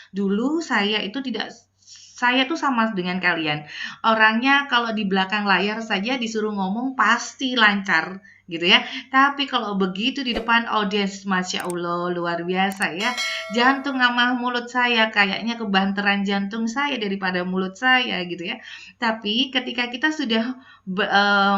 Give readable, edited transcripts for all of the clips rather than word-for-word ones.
Dulu saya tuh sama dengan kalian. Orangnya kalau di belakang layar saja disuruh ngomong pasti lancar gitu ya. Tapi kalau begitu di depan audiens, Masya Allah, luar biasa ya. Jantung sama mulut saya kayaknya kebanteran jantung saya daripada mulut saya gitu ya. Tapi ketika kita sudah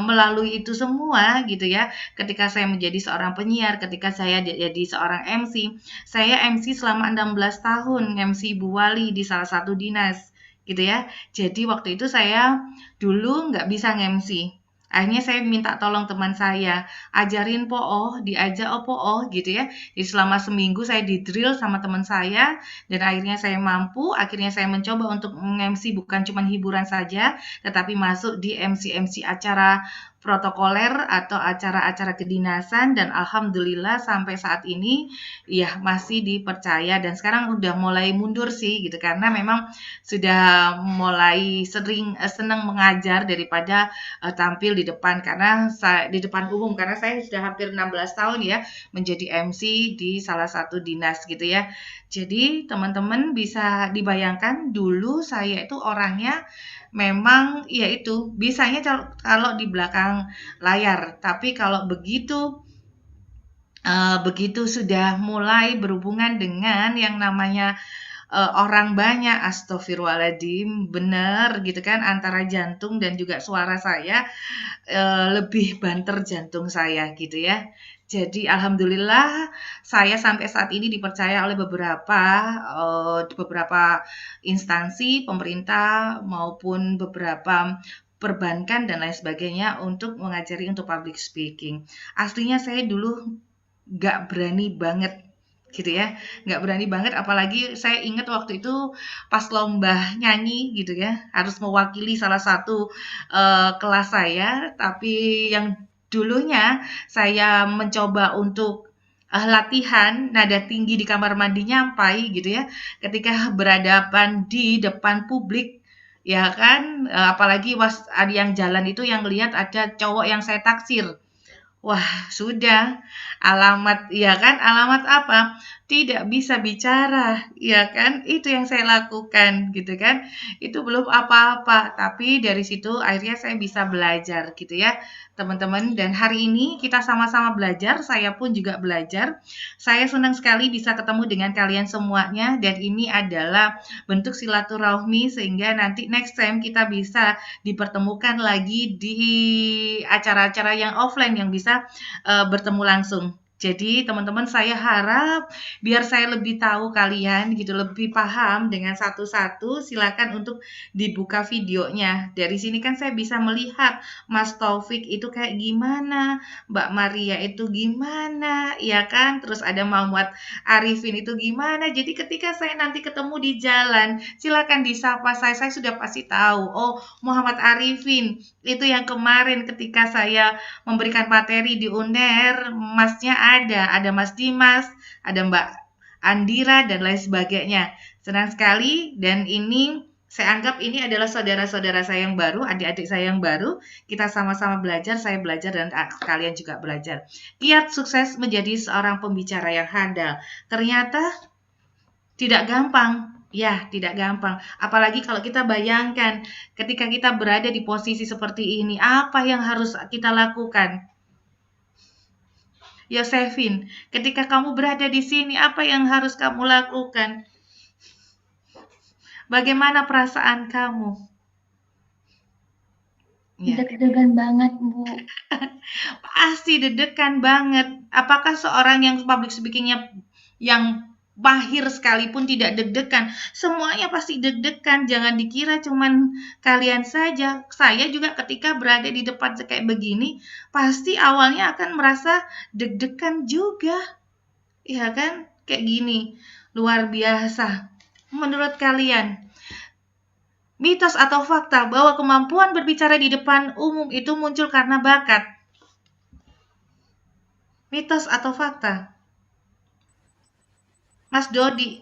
melalui itu semua gitu ya, ketika saya menjadi seorang penyiar, ketika saya jadi seorang MC, saya MC selama 16 tahun, MC Bu Wali di salah satu dinas gitu ya. Jadi waktu itu saya dulu nggak bisa nge-MC. Akhirnya saya minta tolong teman saya, ajarin Po'oh, diajak Po'oh gitu ya. Jadi selama seminggu saya di-drill sama teman saya, dan akhirnya saya mampu, akhirnya saya mencoba untuk nge-MC bukan cuma hiburan saja, tetapi masuk di MC-MC acara protokoler atau acara-acara kedinasan, dan alhamdulillah sampai saat ini ya masih dipercaya, dan sekarang udah mulai mundur sih gitu karena memang sudah mulai senang mengajar daripada tampil di depan, karena di depan umum, karena saya sudah hampir 16 tahun ya menjadi MC di salah satu dinas gitu ya. Jadi teman-teman bisa dibayangkan dulu saya itu orangnya memang ya itu bisanya kalau di belakang layar, tapi kalau begitu sudah mulai berhubungan dengan yang namanya orang banyak, astagfirullahaladzim, bener gitu kan, antara jantung dan juga suara saya lebih banter jantung saya gitu ya. Jadi alhamdulillah saya sampai saat ini dipercaya oleh beberapa instansi pemerintah maupun beberapa perbankan dan lain sebagainya untuk mengajari untuk public speaking. Aslinya saya dulu nggak berani banget gitu ya, nggak berani banget, apalagi saya ingat waktu itu pas lomba nyanyi gitu ya, harus mewakili salah satu kelas saya, tapi yang dulunya saya mencoba untuk latihan nada tinggi di kamar mandi nyampai gitu ya, ketika berhadapan di depan publik ya kan, apalagi ada yang jalan itu yang lihat ada cowok yang saya taksir. Wah, sudah. Alamat, ya kan? Alamat apa? Tidak bisa bicara, ya kan? Itu yang saya lakukan, gitu kan? Itu belum apa-apa, tapi dari situ akhirnya saya bisa belajar, gitu ya, teman-teman. Dan hari ini kita sama-sama belajar, saya pun juga belajar. Saya senang sekali bisa ketemu dengan kalian semuanya, dan ini adalah bentuk silaturahmi sehingga nanti next time kita bisa dipertemukan lagi di acara-acara yang offline yang bisa bertemu langsung. Jadi teman-teman, saya harap biar saya lebih tahu kalian gitu, lebih paham dengan satu-satu, silakan untuk dibuka videonya. Dari sini kan saya bisa melihat Mas Taufik itu kayak gimana, Mbak Maria itu gimana, ya kan? Terus ada Muhammad Arifin itu gimana. Jadi ketika saya nanti ketemu di jalan, silakan disapa saya sudah pasti tahu. Oh, Muhammad Arifin itu yang kemarin ketika saya memberikan materi di UNER, masnya ada Mas Dimas, ada Mbak Andira, dan lain sebagainya. Senang sekali, dan ini saya anggap ini adalah saudara-saudara saya yang baru, adik-adik saya yang baru. Kita sama-sama belajar, saya belajar, dan kalian juga belajar. Kiat sukses menjadi seorang pembicara yang handal. Ternyata tidak gampang. Ya, tidak gampang. Apalagi kalau kita bayangkan ketika kita berada di posisi seperti ini, apa yang harus kita lakukan? Yosefin, ketika kamu berada di sini, apa yang harus kamu lakukan? Bagaimana perasaan kamu? Ya. Deg-degan banget, Bu. Pasti deg-degan banget. Apakah seorang yang public speaking-nya yang mahir sekalipun tidak deg-degan? Semuanya pasti deg-degan. Jangan dikira cuman kalian saja. Saya juga ketika berada di depan kayak begini, pasti awalnya akan merasa deg-degan juga. Iya kan? Kayak gini. Luar biasa. Menurut kalian, mitos atau fakta bahwa kemampuan berbicara di depan umum itu muncul karena bakat? Mitos atau fakta? Mas Dodi,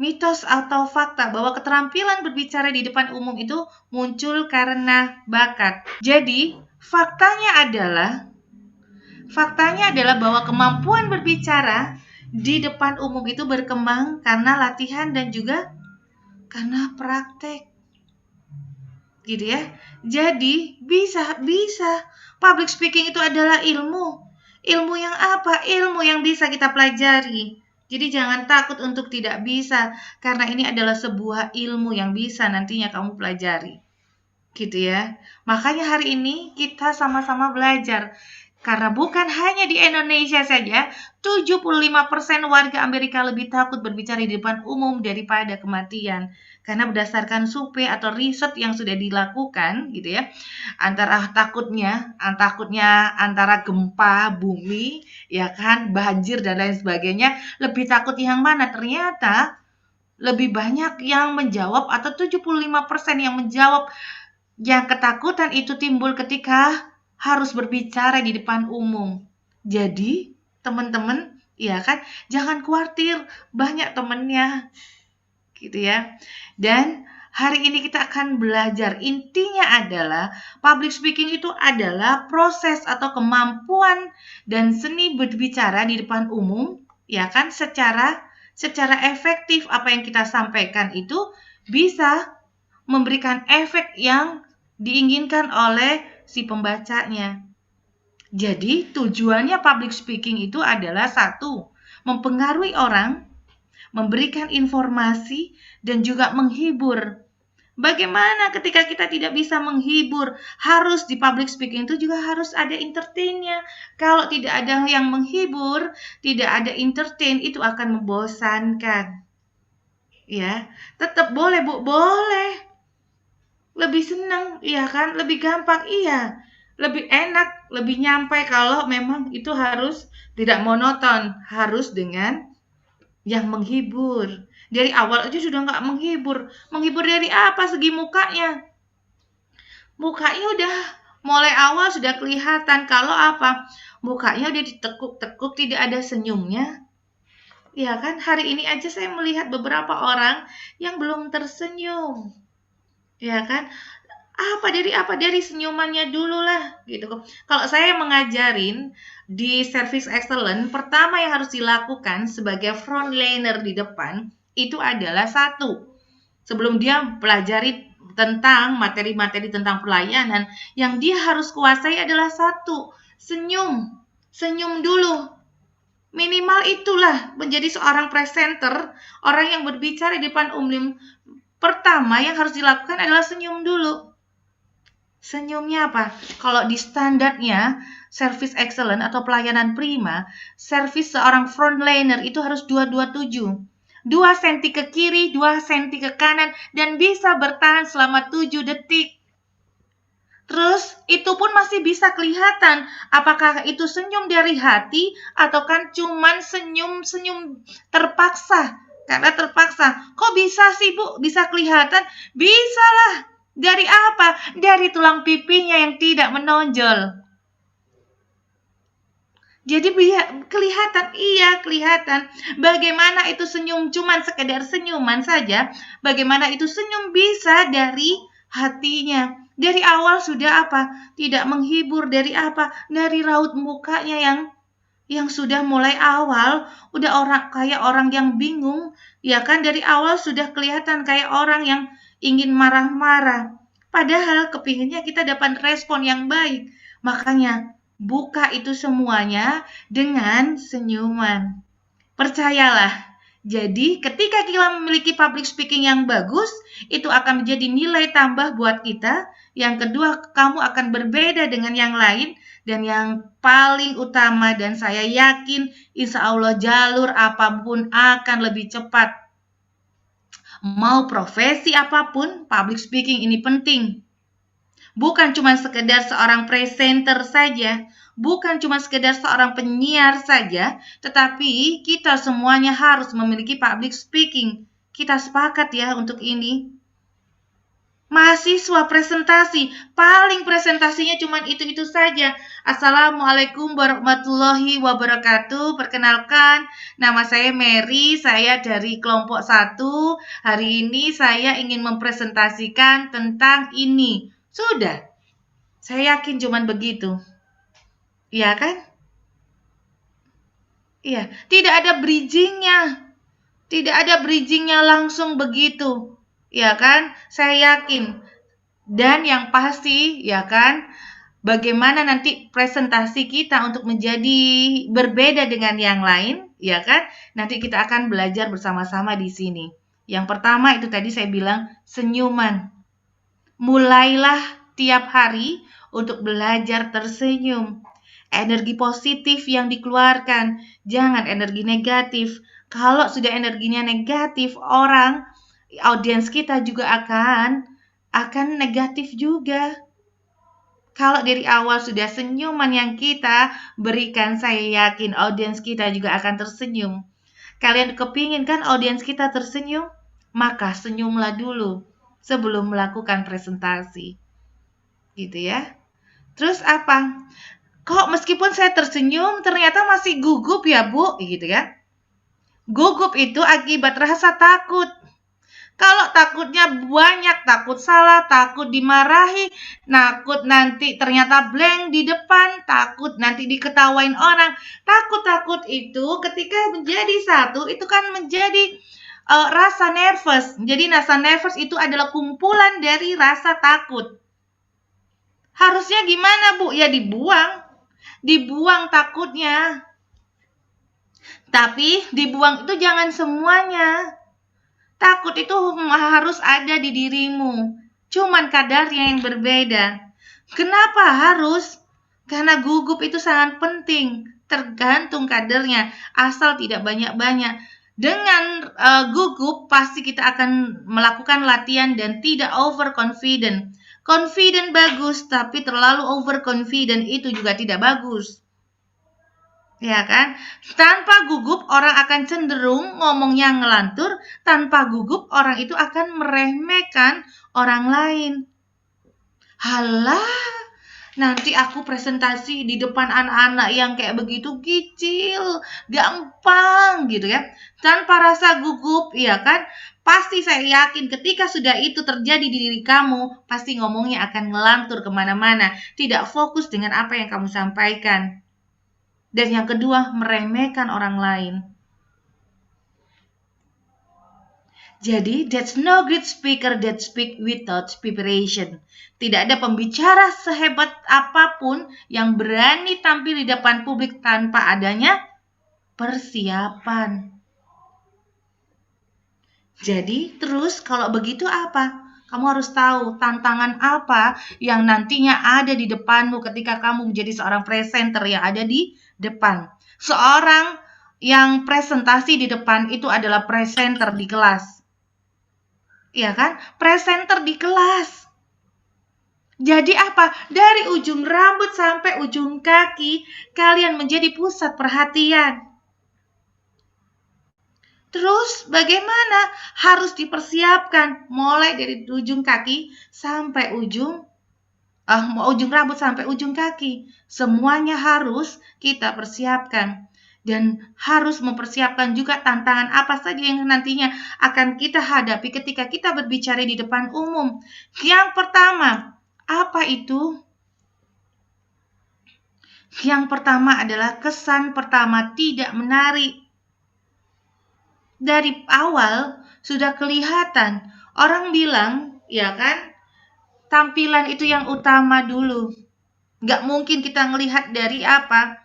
mitos atau fakta bahwa keterampilan berbicara di depan umum itu muncul karena bakat? Jadi, faktanya adalah bahwa kemampuan berbicara di depan umum itu berkembang karena latihan dan juga karena praktek. Gitu ya. Jadi bisa public speaking itu adalah ilmu. Ilmu yang apa? Ilmu yang bisa kita pelajari. Jadi jangan takut untuk tidak bisa, karena ini adalah sebuah ilmu yang bisa nantinya kamu pelajari. Gitu ya. Makanya hari ini kita sama-sama belajar. Karena bukan hanya di Indonesia saja, 75% warga Amerika lebih takut berbicara di depan umum daripada kematian. Karena berdasarkan survei atau riset yang sudah dilakukan gitu ya, takutnya antara gempa bumi, ya kan, banjir dan lain sebagainya, lebih takut yang mana? Ternyata lebih banyak yang menjawab atau 75% yang menjawab yang ketakutan itu timbul ketika harus berbicara di depan umum. Jadi, teman-teman, ya kan, jangan khawatir, banyak temennya, gitu ya. Dan hari ini kita akan belajar, intinya adalah public speaking itu adalah proses atau kemampuan dan seni berbicara di depan umum, ya kan, secara efektif. Apa yang kita sampaikan itu bisa memberikan efek yang diinginkan oleh si pembacanya. Jadi tujuannya public speaking itu adalah satu, mempengaruhi orang, memberikan informasi, dan juga menghibur. Bagaimana ketika kita tidak bisa menghibur? Harus di public speaking itu juga harus ada entertain-nya. Kalau tidak ada yang menghibur, tidak ada entertain, itu akan membosankan. Ya, tetap boleh, Bu, boleh. Lebih senang, iya kan? Lebih gampang, iya. Lebih enak, lebih nyampai kalau memang itu harus tidak monoton, harus dengan yang menghibur. Dari awal aja sudah nggak menghibur. Menghibur dari apa? Segi mukanya. Mukanya udah mulai awal sudah kelihatan kalau apa? Mukanya udah ditekuk-tekuk, tidak ada senyumnya. Ya kan? Hari ini aja saya melihat beberapa orang yang belum tersenyum. Ya kan? Dari senyumannya dulu lah gitu. Kalau saya mengajarin di service excellence, pertama yang harus dilakukan sebagai frontliner di depan itu adalah satu, sebelum dia pelajari tentang materi-materi tentang pelayanan, yang dia harus kuasai adalah satu, senyum dulu. Minimal itulah menjadi seorang presenter, orang yang berbicara di depan umum. Pertama yang harus dilakukan adalah senyum dulu. Senyumnya apa? Kalau di standarnya service excellent atau pelayanan prima, service seorang frontliner itu harus 227. 2 cm ke kiri, 2 cm ke kanan, dan bisa bertahan selama 7 detik. Terus itu pun masih bisa kelihatan apakah itu senyum dari hati atau kan cuman senyum terpaksa. Karena terpaksa. Kok bisa sih, Bu? Bisa kelihatan? Bisa lah. Dari apa? Dari tulang pipinya yang tidak menonjol. Jadi kelihatan, iya kelihatan. Bagaimana itu senyum cuman sekedar senyuman saja, bagaimana itu senyum bisa dari hatinya. Dari awal sudah apa? Tidak menghibur, dari apa? Dari raut mukanya yang sudah mulai awal, udah kayak orang yang bingung, ya kan, dari awal sudah kelihatan kayak orang yang ingin marah-marah. Padahal kepinginnya kita dapat respon yang baik. Makanya buka itu semuanya dengan senyuman. Percayalah. Jadi ketika kita memiliki public speaking yang bagus, itu akan menjadi nilai tambah buat kita. Yang kedua, kamu akan berbeda dengan yang lain. Dan yang paling utama, dan saya yakin insya Allah jalur apapun akan lebih cepat. Mau profesi apapun, public speaking ini penting. Bukan cuma sekedar seorang presenter saja, bukan cuma sekedar seorang penyiar saja, tetapi kita semuanya harus memiliki public speaking. Kita sepakat ya untuk ini. Mahasiswa presentasi, paling presentasinya cuma itu-itu saja. Assalamualaikum warahmatullahi wabarakatuh. Perkenalkan, nama saya Mary, saya dari kelompok 1. Hari ini saya ingin mempresentasikan tentang ini. Sudah, saya yakin cuma begitu. Iya kan? Iya, tidak ada bridgingnya. Tidak ada bridgingnya langsung begitu. Ya kan? Saya yakin. Dan yang pasti, ya kan, bagaimana nanti presentasi kita untuk menjadi berbeda dengan yang lain, ya kan? Nanti kita akan belajar bersama-sama di sini. Yang pertama itu tadi saya bilang senyuman. Mulailah tiap hari untuk belajar tersenyum. Energi positif yang dikeluarkan, jangan energi negatif. Kalau sudah energinya negatif, audiens kita juga akan negatif juga. Kalau dari awal sudah senyuman yang kita berikan, saya yakin audiens kita juga akan tersenyum. Kalian kepingin kan audiens kita tersenyum? Maka senyumlah dulu sebelum melakukan presentasi. Gitu ya. Terus apa? Kok meskipun saya tersenyum ternyata masih gugup ya, Bu? Gitu ya. Gugup itu akibat rasa takut. Kalau takutnya banyak, takut salah, takut dimarahi, takut nanti ternyata blank di depan, takut nanti diketawain orang. Takut-takut itu ketika menjadi satu, itu kan menjadi rasa nervous. Jadi rasa nervous itu adalah kumpulan dari rasa takut. Harusnya gimana, Bu? Ya dibuang. Dibuang takutnya. Tapi dibuang itu jangan semuanya. Takut itu harus ada di dirimu. Cuman kadarnya yang berbeda. Kenapa harus? Karena gugup itu sangat penting. Tergantung kadarnya. Asal tidak banyak-banyak. Dengan gugup pasti kita akan melakukan latihan dan tidak overconfident. Confident bagus, tapi terlalu overconfident itu juga tidak bagus. Ya kan? Tanpa gugup orang akan cenderung ngomongnya ngelantur, tanpa gugup orang itu akan meremehkan orang lain. Halah, nanti aku presentasi di depan anak-anak yang kayak begitu kecil, gampang gitu ya. Tanpa rasa gugup, ya kan? Pasti saya yakin ketika sudah itu terjadi di diri kamu, pasti ngomongnya akan ngelantur kemana-mana, tidak fokus dengan apa yang kamu sampaikan. Dan yang kedua, meremehkan orang lain. Jadi, that's no great speaker that speak without preparation. Tidak ada pembicara sehebat apapun yang berani tampil di depan publik tanpa adanya persiapan. Jadi, terus kalau begitu apa? Kamu harus tahu tantangan apa yang nantinya ada di depanmu ketika kamu menjadi seorang presenter yang ada di depan. Seorang yang presentasi di depan itu adalah presenter di kelas. Iya kan? Presenter di kelas. Jadi apa? Dari ujung rambut sampai ujung kaki, kalian menjadi pusat perhatian. Terus bagaimana? Harus dipersiapkan mulai dari ujung kaki sampai ujung rambut sampai ujung kaki. Semuanya harus kita persiapkan. Dan harus mempersiapkan juga tantangan apa saja yang nantinya akan kita hadapi ketika kita berbicara di depan umum. Yang pertama, apa itu? Yang pertama adalah kesan pertama tidak menarik. Dari awal sudah kelihatan. Orang bilang, ya kan, tampilan itu yang utama dulu. Nggak mungkin kita ngelihat dari apa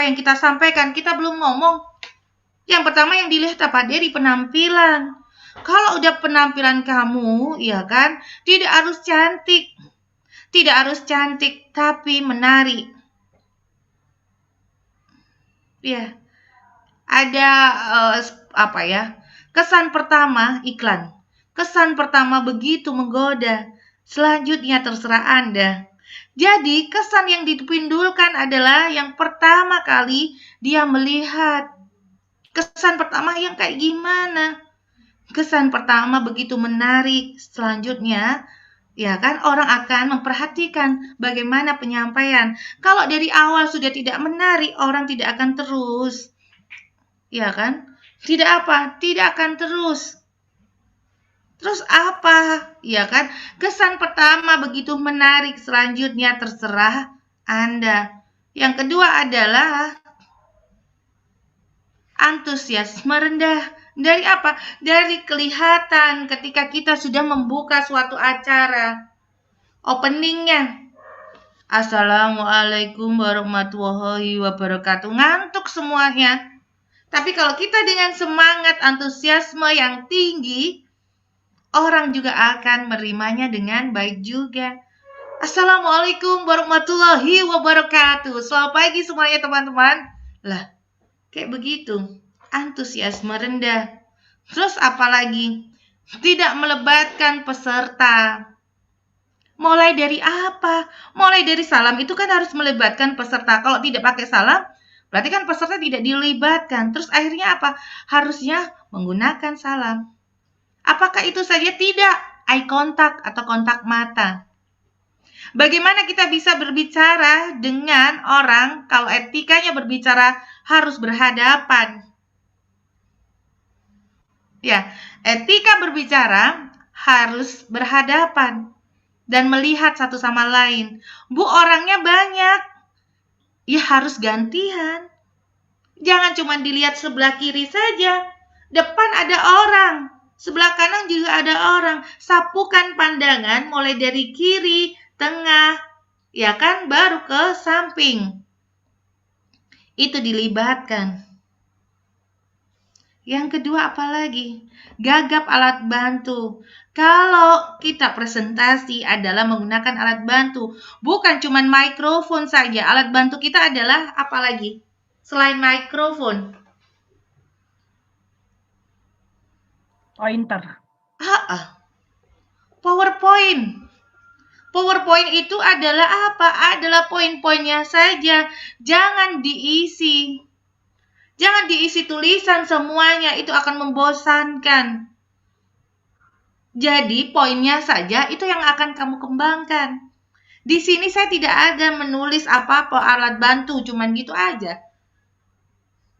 yang kita sampaikan, kita belum ngomong. Yang pertama yang dilihat apa? Dari penampilan. Kalau udah penampilan kamu, ya kan, tidak harus cantik. Tidak harus cantik, tapi menarik. Ya, ada kesan pertama iklan. Kesan pertama begitu menggoda. Selanjutnya terserah Anda. Jadi kesan yang ditimbulkan adalah yang pertama kali dia melihat. Kesan pertama yang kayak gimana? Kesan pertama begitu menarik. Selanjutnya, ya kan, orang akan memperhatikan bagaimana penyampaian. Kalau dari awal sudah tidak menarik, orang tidak akan terus. Ya kan? Tidak akan terus. Terus apa? Ya kan? Kesan pertama begitu menarik, selanjutnya terserah Anda. Yang kedua adalah kesan pertama begitu menarik, selanjutnya terserah Anda. Yang kedua adalah kesan pertama begitu menarik, selanjutnya terserah Anda. Yang kedua adalah kesan pertama begitu menarik, selanjutnya terserah Anda. Yang kedua adalah kesan pertama begitu menarik, selanjutnya terserah Anda. Antusiasme rendah. Dari apa? Dari kelihatan ketika kita sudah membuka suatu acara. Openingnya. Assalamualaikum warahmatullahi wabarakatuh. Ngantuk semuanya. Tapi kalau kita dengan semangat antusiasme yang tinggi, orang juga akan menerimanya dengan baik juga. Assalamualaikum warahmatullahi wabarakatuh. Selamat pagi semuanya teman-teman. Lah, kayak begitu. Antusiasme rendah. Terus apalagi? Tidak melibatkan peserta. Mulai dari apa? Mulai dari salam itu kan harus melibatkan peserta. Kalau tidak pakai salam, berarti kan peserta tidak dilibatkan. Terus akhirnya apa? Harusnya menggunakan salam. Apakah itu saja? Tidak. Eye contact atau kontak mata. Bagaimana kita bisa berbicara dengan orang kalau etikanya berbicara harus berhadapan? Ya, etika berbicara harus berhadapan dan melihat satu sama lain. Bu, orangnya banyak. Ya harus gantian. Jangan cuma dilihat sebelah kiri saja. Depan ada orang. Sebelah kanan juga ada orang. Sapukan pandangan mulai dari kiri, tengah, ya kan, baru ke samping. Itu dilibatkan. Yang kedua apalagi? Gagap alat bantu. Kalau kita presentasi adalah menggunakan alat bantu, bukan cuma mikrofon saja. Alat bantu kita adalah apalagi? Selain mikrofon. Pointer. PowerPoint. PowerPoint itu adalah apa? Adalah poin-poinnya saja. Jangan diisi. Jangan diisi tulisan semuanya, itu akan membosankan. Jadi poinnya saja itu yang akan kamu kembangkan. Di sini saya tidak ada menulis apa-apa alat bantu, cuman gitu aja.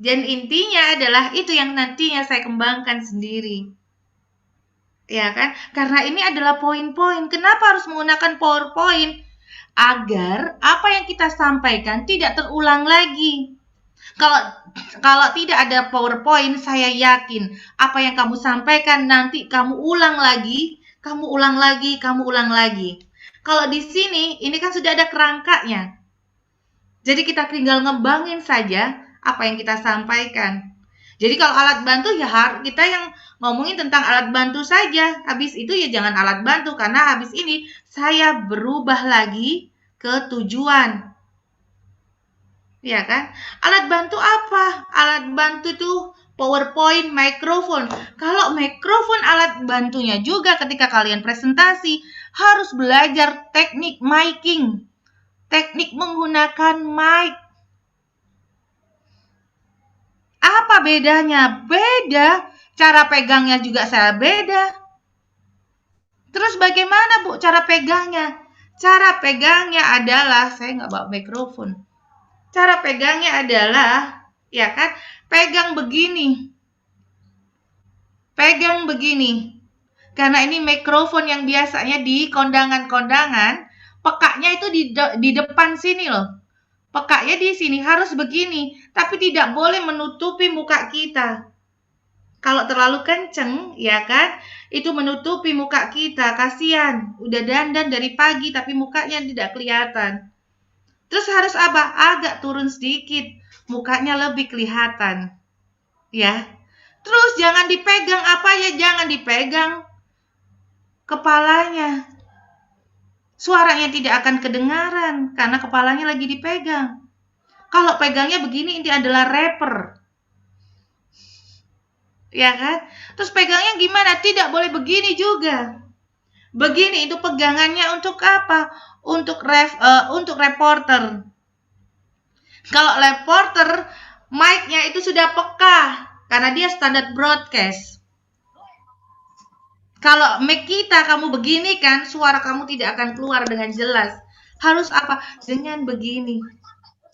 Dan intinya adalah itu yang nantinya saya kembangkan sendiri. Ya kan? Karena ini adalah poin-poin. Kenapa harus menggunakan PowerPoint? Agar apa yang kita sampaikan tidak terulang lagi. Kalau tidak ada PowerPoint, saya yakin apa yang kamu sampaikan nanti kamu ulang lagi, kamu ulang lagi, kamu ulang lagi. Kalau di sini, ini kan sudah ada kerangkanya. Jadi kita tinggal ngembangin saja apa yang kita sampaikan. Jadi kalau alat bantu ya kita yang ngomongin tentang alat bantu saja. Habis itu ya jangan alat bantu karena habis ini saya berubah lagi ke tujuan. Ya kan? Alat bantu apa? Alat bantu itu PowerPoint, mikrofon. Kalau mikrofon alat bantunya juga ketika kalian presentasi harus belajar teknik miking. Teknik menggunakan mic. Apa bedanya? Beda. Cara pegangnya juga saya beda. Terus bagaimana, Bu, cara pegangnya? Cara pegangnya adalah, saya nggak bawa mikrofon. Cara pegangnya adalah, ya kan, pegang begini. Pegang begini. Karena ini mikrofon yang biasanya di kondangan-kondangan, pekaknya itu di depan sini loh. Pekaknya di sini harus begini, tapi tidak boleh menutupi muka kita. Kalau terlalu kenceng, ya kan, itu menutupi muka kita, kasihan. Udah dandan dari pagi tapi mukanya tidak kelihatan. Terus harus apa? Agak turun sedikit, mukanya lebih kelihatan. Ya. Terus jangan dipegang apa ya? Jangan dipegang kepalanya. Suaranya tidak akan kedengaran karena kepalanya lagi dipegang. Kalau pegangnya begini, ini adalah rapper. Ya kan? Terus pegangnya gimana? Tidak boleh begini juga. Begini itu pegangannya untuk apa? Untuk reporter. Kalau reporter, mic-nya itu sudah peka karena dia standar broadcast. Kalau mic kita kamu begini kan, suara kamu tidak akan keluar dengan jelas. Harus apa? Dengan begini.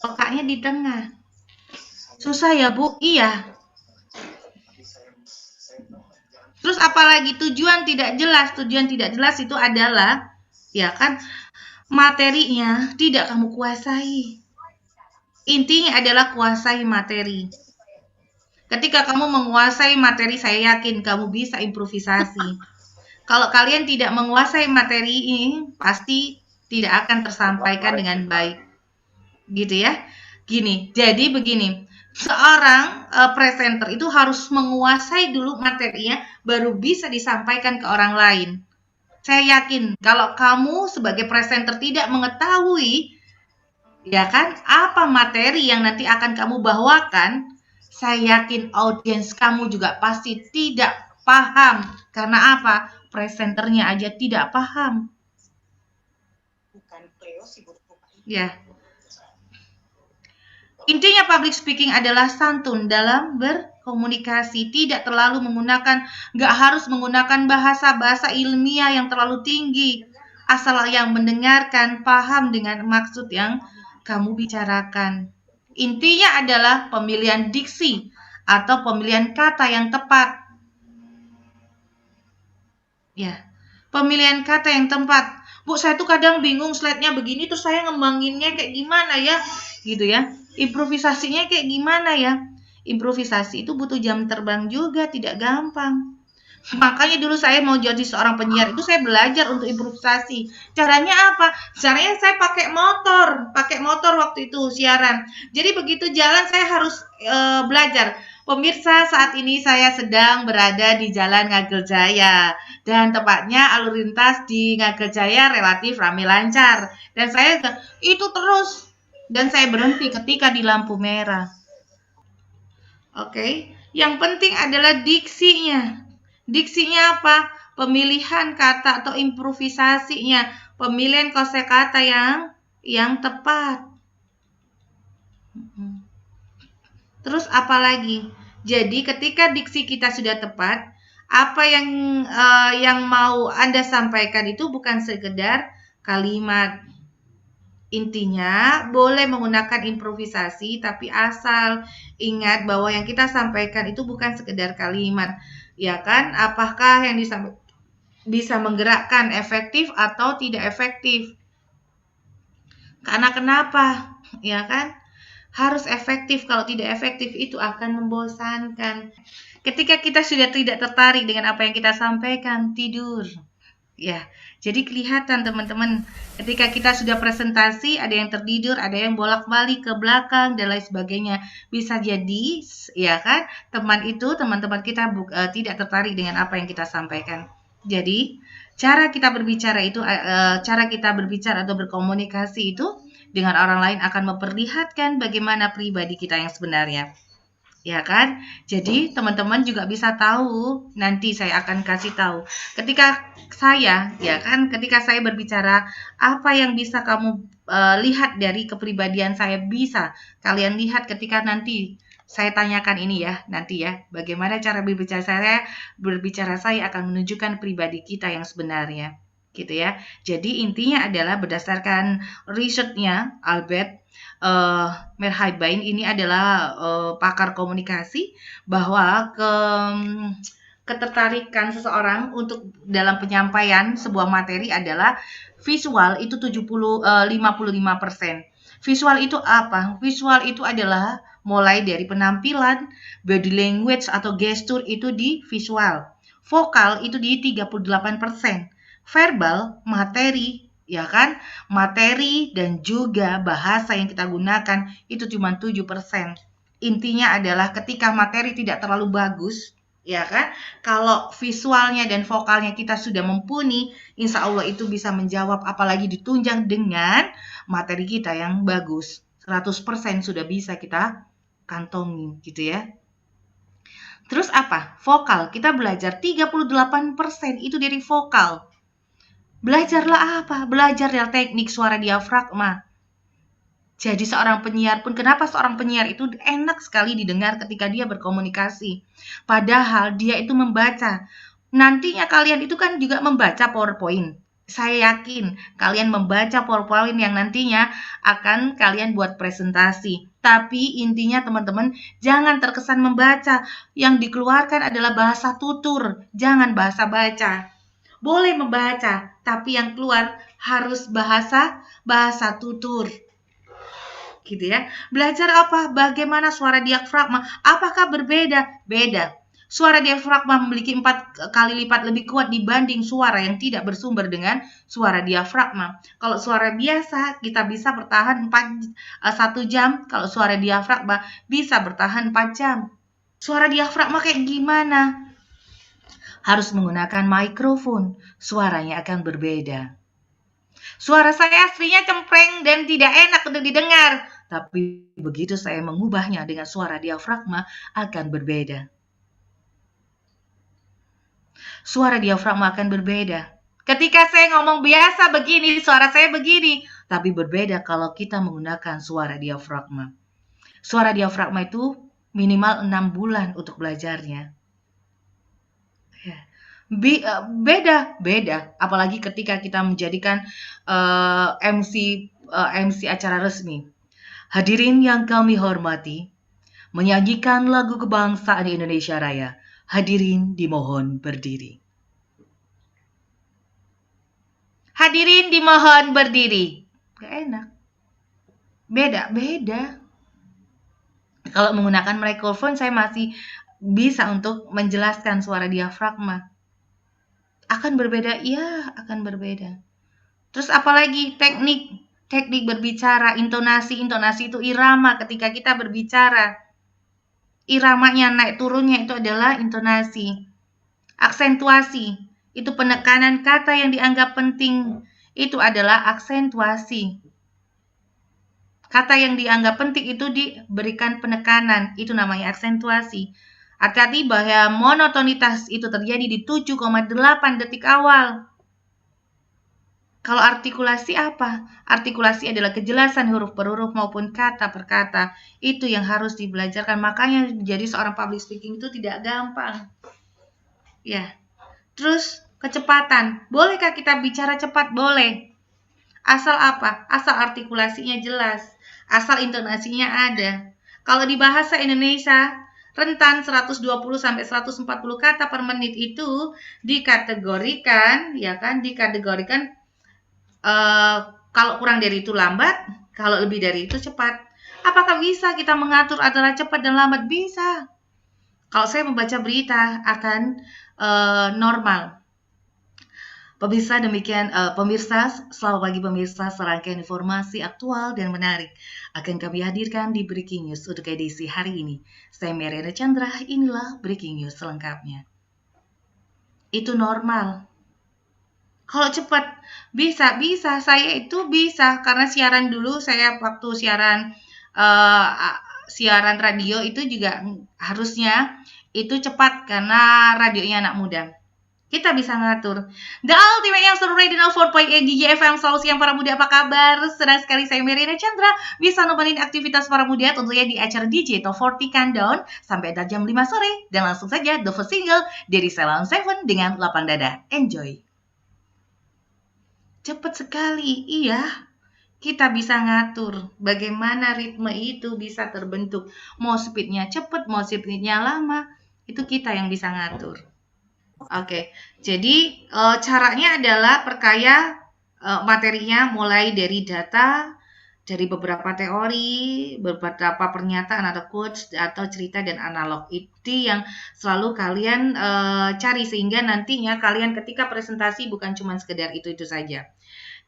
Pekanya di tengah. Susah ya, Bu? Iya. Terus apalagi tujuan tidak jelas? Tujuan tidak jelas itu adalah, ya kan, materinya tidak kamu kuasai. Intinya adalah kuasai materi. Ketika kamu menguasai materi, saya yakin kamu bisa improvisasi. Kalau kalian tidak menguasai materi ini, pasti tidak akan tersampaikan dengan baik. Gitu ya. Gini, jadi begini. Seorang presenter itu harus menguasai dulu materinya, baru bisa disampaikan ke orang lain. Saya yakin kalau kamu sebagai presenter tidak mengetahui, ya kan, apa materi yang nanti akan kamu bawakan, saya yakin audiens kamu juga pasti tidak paham. Karena apa? Presenternya aja tidak paham. Ya. Intinya public speaking adalah santun dalam berkomunikasi, tidak terlalu menggunakan, nggak harus menggunakan bahasa-bahasa ilmiah yang terlalu tinggi, asal yang mendengarkan paham dengan maksud yang kamu bicarakan. Intinya adalah pemilihan diksi atau pemilihan kata yang tepat. Ya, pemilihan kata yang tepat. Bu, saya tuh kadang bingung slide-nya begini, terus saya ngembanginnya kayak gimana ya, gitu ya. Improvisasinya kayak gimana ya? Improvisasi itu butuh jam terbang juga, tidak gampang. Makanya dulu saya mau jadi seorang penyiar itu saya belajar untuk improvisasi. Caranya apa? Caranya saya pakai motor waktu itu siaran. Jadi begitu jalan saya harus belajar. Pemirsa, saat ini saya sedang berada di Jalan Ngagel Jaya dan tepatnya alur lintas di Ngagel Jaya relatif ramai lancar. Dan saya itu terus dan saya berhenti ketika di lampu merah. Oke, yang penting adalah diksinya. Diksinya apa? Pemilihan kata atau improvisasinya, pemilihan kosakata yang tepat. Terus apa lagi? Jadi ketika diksi kita sudah tepat, apa yang mau Anda sampaikan itu bukan sekedar kalimat. Intinya boleh menggunakan improvisasi, tapi asal ingat bahwa yang kita sampaikan itu bukan sekedar kalimat, ya kan? Apakah yang disampaikan bisa menggerakkan efektif atau tidak efektif? Karena kenapa? Ya kan? Harus efektif. Kalau tidak efektif itu akan membosankan. Ketika kita sudah tidak tertarik dengan apa yang kita sampaikan, tidur. Ya, jadi kelihatan teman-teman, ketika kita sudah presentasi, ada yang tertidur, ada yang bolak-balik ke belakang, dan lain sebagainya. Bisa jadi, ya kan, teman-teman kita tidak tertarik dengan apa yang kita sampaikan. Jadi, cara kita berbicara atau berkomunikasi itu dengan orang lain akan memperlihatkan bagaimana pribadi kita yang sebenarnya. Ya kan? Jadi teman-teman juga bisa tahu, nanti saya akan kasih tahu. Ketika saya berbicara, apa yang bisa kamu lihat dari kepribadian saya, bisa kalian lihat ketika nanti saya tanyakan ini ya, nanti ya, bagaimana cara berbicara saya akan menunjukkan pribadi kita yang sebenarnya. Gitu ya. Jadi intinya adalah berdasarkan risetnya Albert Merhaibain ini adalah pakar komunikasi, bahwa ketertarikan seseorang untuk dalam penyampaian sebuah materi adalah visual itu 55%. Visual itu apa? Visual itu adalah mulai dari penampilan, body language atau gestur itu di visual. Vokal itu di 38%. Verbal, materi, ya kan? Materi dan juga bahasa yang kita gunakan itu cuma 7%. Intinya adalah ketika materi tidak terlalu bagus, ya kan? Kalau visualnya dan vokalnya kita sudah mumpuni, insya Allah itu bisa menjawab, apalagi ditunjang dengan materi kita yang bagus. 100% sudah bisa kita kantongi, gitu ya. Terus apa? Vokal. Kita belajar 38% itu dari vokal. Belajarlah apa? Belajar dari teknik suara diafragma. Jadi seorang penyiar pun, kenapa seorang penyiar itu enak sekali didengar ketika dia berkomunikasi? Padahal dia itu membaca. Nantinya kalian itu kan juga membaca PowerPoint. Saya yakin kalian membaca PowerPoint yang nantinya akan kalian buat presentasi. Tapi intinya teman-teman, jangan terkesan membaca. Yang dikeluarkan adalah bahasa tutur, jangan bahasa baca. Boleh membaca, tapi yang keluar harus bahasa tutur. gitu ya. Belajar apa? Bagaimana suara diafragma? Apakah berbeda? Beda. Suara diafragma memiliki 4 kali lipat lebih kuat dibanding suara yang tidak bersumber dengan suara diafragma. Kalau suara biasa kita bisa bertahan 1 jam, kalau suara diafragma bisa bertahan 4 jam. Suara diafragma kayak gimana? Harus menggunakan mikrofon, suaranya akan berbeda. Suara saya aslinya cempreng dan tidak enak untuk didengar, tapi begitu saya mengubahnya dengan suara diafragma akan berbeda. Suara diafragma akan berbeda. Ketika saya ngomong biasa begini, suara saya begini, tapi berbeda kalau kita menggunakan suara diafragma. Suara diafragma itu minimal 6 bulan untuk belajarnya. Ya. Beda. Apalagi ketika kita menjadikan MC acara resmi. Hadirin yang kami hormati, menyanyikan lagu kebangsaan Indonesia Raya. Hadirin dimohon berdiri. Hadirin dimohon berdiri. Gak enak. Beda. Kalau menggunakan mikrofon saya masih bisa untuk menjelaskan suara diafragma. Akan berbeda? Iya, akan berbeda. Terus apalagi teknik berbicara, intonasi itu irama ketika kita berbicara. Iramanya naik turunnya itu adalah intonasi. Aksentuasi, itu penekanan kata yang dianggap penting, itu adalah aksentuasi. Kata yang dianggap penting itu diberikan penekanan, itu namanya aksentuasi. Hati-hati bahwa monotonitas itu terjadi di 7,8 detik awal. Kalau artikulasi apa? Artikulasi adalah kejelasan huruf per huruf maupun kata per kata. Itu yang harus dibelajarkan. Makanya menjadi seorang public speaking itu tidak gampang. Ya. Terus kecepatan. Bolehkah kita bicara cepat? Boleh. Asal apa? Asal artikulasinya jelas. Asal intonasinya ada. Kalau di bahasa Indonesia, rentan 120 sampai 140 kata per menit itu dikategorikan, ya kan? Dikategorikan kalau kurang dari itu lambat, kalau lebih dari itu cepat. Apakah bisa kita mengatur antara cepat dan lambat? Bisa. Kalau saya membaca berita akan normal. Pemirsa, demikian pemirsa, selamat pagi pemirsa, serangkaian informasi aktual dan menarik akan kami hadirkan di Breaking News untuk edisi hari ini. Saya Mariana Chandra, inilah Breaking News selengkapnya. Itu normal. Kalau cepat bisa, saya itu bisa karena siaran dulu saya waktu siaran radio itu juga harusnya itu cepat karena radionya anak muda. Kita bisa ngatur. The Ultimate Youngster Radio 4.8 DJ FM, selalu siang para muda, apa kabar? Senang sekali saya Mariana Chandra bisa nemenin aktivitas para muda tentunya di acara DJ Top 40 Countdown sampai jam 5 sore. Dan langsung saja the first single dari Ceylon Seven dengan Lapang Dada. Enjoy. Cepat sekali, iya. Kita bisa ngatur bagaimana ritme itu bisa terbentuk. Mau speednya cepat, mau speednya lama, itu kita yang bisa ngatur. Oke, jadi caranya adalah perkaya materinya mulai dari data, dari beberapa teori, beberapa pernyataan atau quotes atau cerita dan analog. Itu yang selalu kalian cari sehingga nantinya kalian ketika presentasi bukan cuma sekedar itu saja.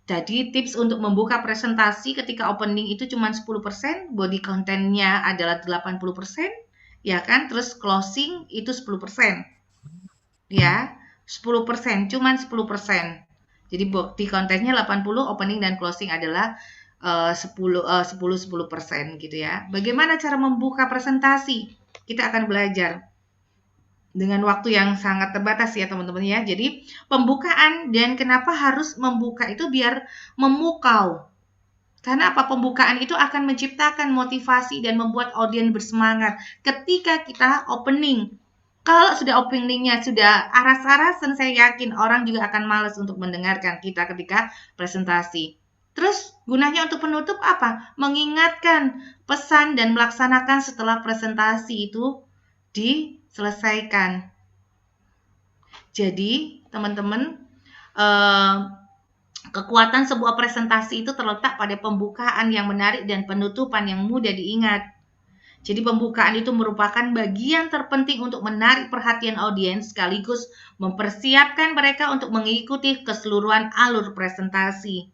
Jadi tips untuk membuka presentasi ketika opening itu cuma 10%, body content-nya adalah 80%, ya kan? Terus closing itu 10%. Ya, 10%, cuman 10%. Jadi bukti kontennya 80, opening dan closing adalah 10% gitu ya. Bagaimana cara membuka presentasi? Kita akan belajar dengan waktu yang sangat terbatas ya teman-teman ya. Jadi pembukaan, dan kenapa harus membuka itu biar memukau. Karena apa? Pembukaan itu akan menciptakan motivasi dan membuat audiens bersemangat ketika kita opening. Kalau sudah openingnya sudah aras-arasan, saya yakin orang juga akan malas untuk mendengarkan kita ketika presentasi. Terus gunanya untuk penutup apa? Mengingatkan pesan dan melaksanakan setelah presentasi itu diselesaikan. Jadi teman-teman, Kekuatan sebuah presentasi itu terletak pada pembukaan yang menarik dan penutupan yang mudah diingat. Jadi pembukaan itu merupakan bagian terpenting untuk menarik perhatian audiens sekaligus mempersiapkan mereka untuk mengikuti keseluruhan alur presentasi.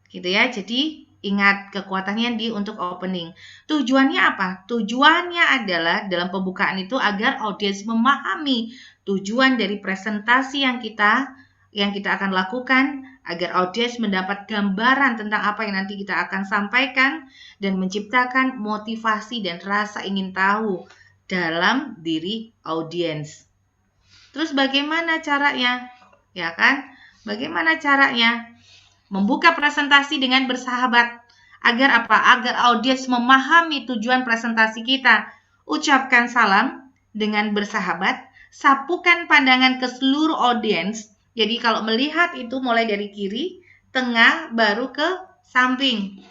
Gitu ya. Jadi ingat kekuatannya untuk opening. Tujuannya apa? Tujuannya adalah dalam pembukaan itu agar audiens memahami tujuan dari presentasi yang kita akan lakukan, agar audiens mendapat gambaran tentang apa yang nanti kita akan sampaikan dan menciptakan motivasi dan rasa ingin tahu dalam diri audiens. Terus bagaimana caranya? Ya kan? Bagaimana caranya? Membuka presentasi dengan bersahabat. Agar apa? Agar audiens memahami tujuan presentasi kita. Ucapkan salam dengan bersahabat, sapukan pandangan ke seluruh audiens. Jadi kalau melihat itu mulai dari kiri, tengah, baru ke samping.